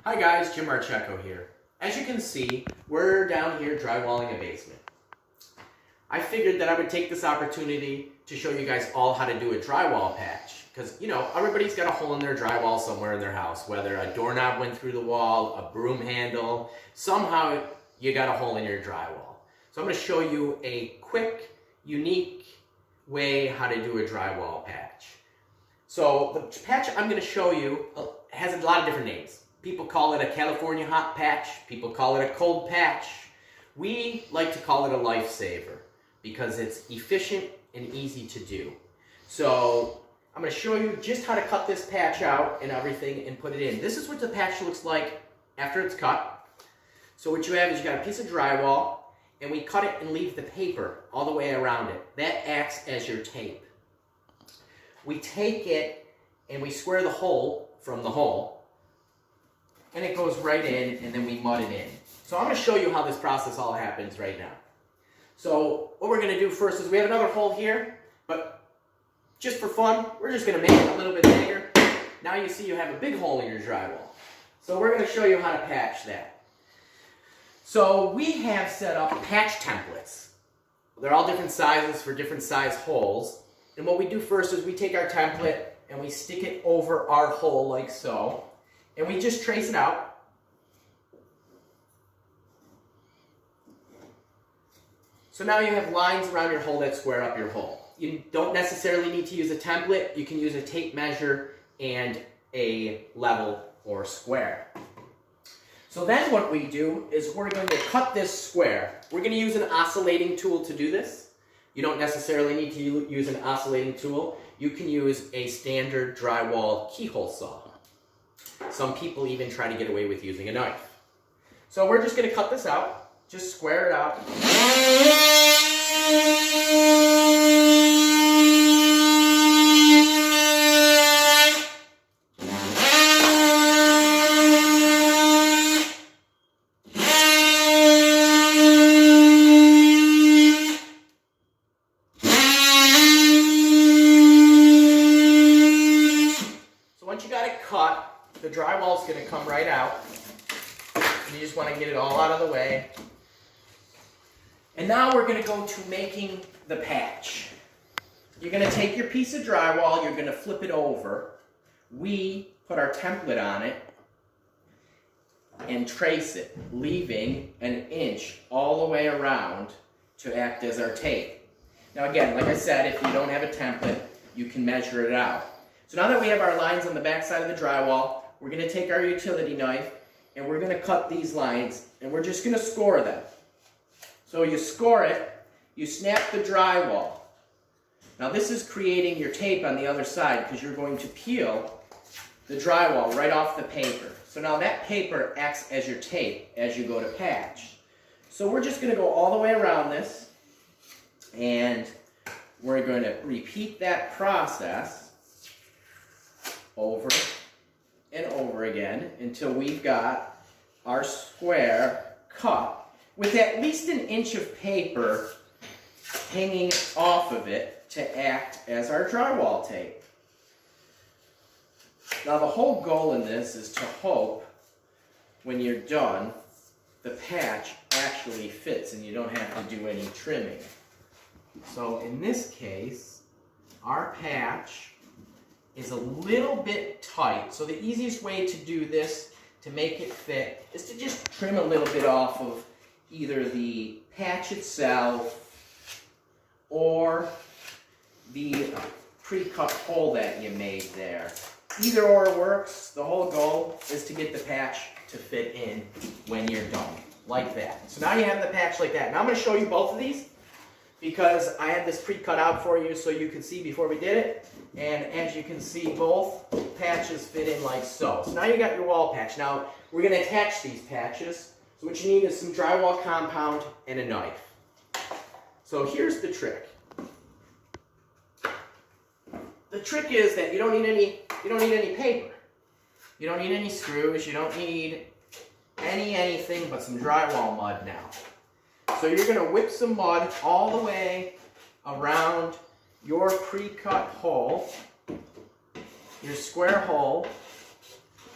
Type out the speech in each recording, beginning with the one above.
Hi guys, Jim Marcheco here. As you can see, we're down here drywalling a basement. I figured that I would take this opportunity to show you guys all how to do a drywall patch. Because, you know, everybody's got a hole in their drywall somewhere in their house. Whether a doorknob went through the wall, a broom handle, somehow you got a hole in your drywall. So I'm going to show you a quick, unique way how to do a drywall patch. So the patch I'm going to show you has a lot of different names. People call it a California hot patch. People call it a cold patch. We like to call it a lifesaver because it's efficient and easy to do. So I'm going to show you just how to cut this patch out and everything and put it in. This is what the patch looks like after it's cut. So what you have is you got a piece of drywall and we cut it and leave the paper all the way around it. That acts as your tape. We take it and we square the hole from the hole and it goes right in, and then we mud it in. So I'm going to show you how this process all happens right now. So what we're going to do first is we have another hole here, but just for fun, we're just going to make it a little bit bigger. Now you see you have a big hole in your drywall. So we're going to show you how to patch that. So we have set up patch templates. They're all different sizes for different size holes. And what we do first is we take our template and we stick it over our hole like so. And we just trace it out. So now you have lines around your hole that square up your hole. You don't necessarily need to use a template. You can use a tape measure and a level or square. So then what we do is we're going to cut this square. We're going to use an oscillating tool to do this. You don't necessarily need to use an oscillating tool. You can use a standard drywall keyhole saw. Some people even try to get away with using a knife. So we're just going to cut this out, just square it out. So once you got it cut, the drywall is going to come right out. You just want to get it all out of the way. And now we're going to go to making the patch. You're going to take your piece of drywall, you're going to flip it over. We put our template on it and trace it, leaving an inch all the way around to act as our tape. Now again, like I said, if you don't have a template, you can measure it out. So now that we have our lines on the back side of the drywall, we're going to take our utility knife and we're going to cut these lines and we're just going to score them. So you score it, you snap the drywall. Now this is creating your tape on the other side because you're going to peel the drywall right off the paper. So now that paper acts as your tape as you go to patch. So we're just going to go all the way around this and we're going to repeat that process over and over again until we've got our square cut with at least an inch of paper hanging off of it to act as our drywall tape. Now the whole goal in this is to hope when you're done the patch actually fits and you don't have to do any trimming. So in this case, our patch is a little bit tight. So the easiest way to do this, to make it fit, is to just trim a little bit off of either the patch itself or the pre-cut hole that you made there. Either or works. The whole goal is to get the patch to fit in when you're done, like that. So now you have the patch like that. Now I'm going to show you both of these because I had this pre-cut out for you so you could see before we did it. And as you can see, both patches fit in like so. So now you got your wall patch. Now we're going to attach these patches. So what you need is some drywall compound and a knife. So here's the trick. The trick is that you don't need any paper. You don't need any screws. You don't need anything but some drywall mud now. So you're going to whip some mud all the way around your pre-cut hole, your square hole,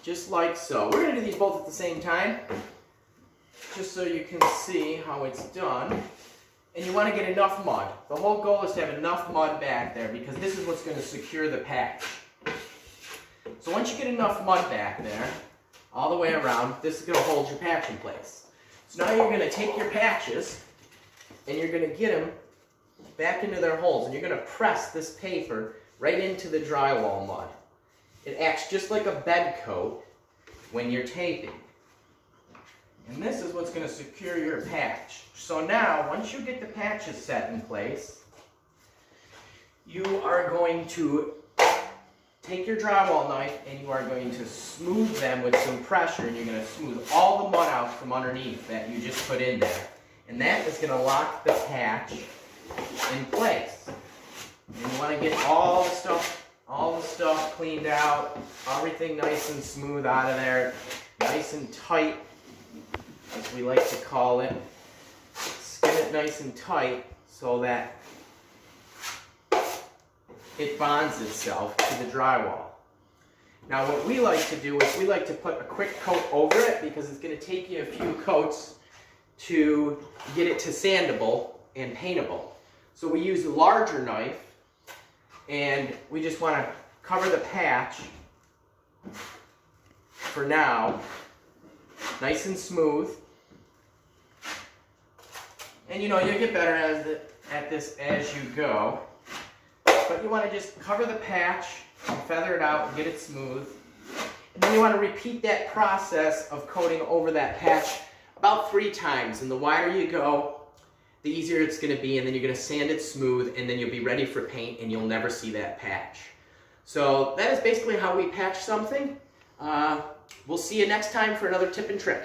just like so. We're going to do these both at the same time, just so you can see how it's done. And you want to get enough mud. The whole goal is to have enough mud back there because this is what's going to secure the patch. So once you get enough mud back there, all the way around, this is going to hold your patch in place. So now you're going to take your patches and you're going to get them back into their holes, and you're going to press this paper right into the drywall mud. It acts just like a bed coat when you're taping. And this is what's going to secure your patch. So now, once you get the patches set in place, you are going to take your drywall knife and you are going to smooth them with some pressure, and you're going to smooth all the mud out from underneath that you just put in there. And that is going to lock the patch in place. And you want to get all the stuff cleaned out, everything nice and smooth out of there, nice and tight, as we like to call it. Skin it nice and tight so that it bonds itself to the drywall. Now what we like to do is we like to put a quick coat over it because it's going to take you a few coats to get it to sandable and paintable. So we use a larger knife, and we just want to cover the patch for now, nice and smooth. And you know, you'll get better at this as you go. But you want to just cover the patch and feather it out and get it smooth. And then you want to repeat that process of coating over that patch about 3 times. And the wider you go, the easier it's going to be, and then you're going to sand it smooth, and then you'll be ready for paint, and you'll never see that patch. So that is basically how we patch something. We'll see you next time for another tip and trick.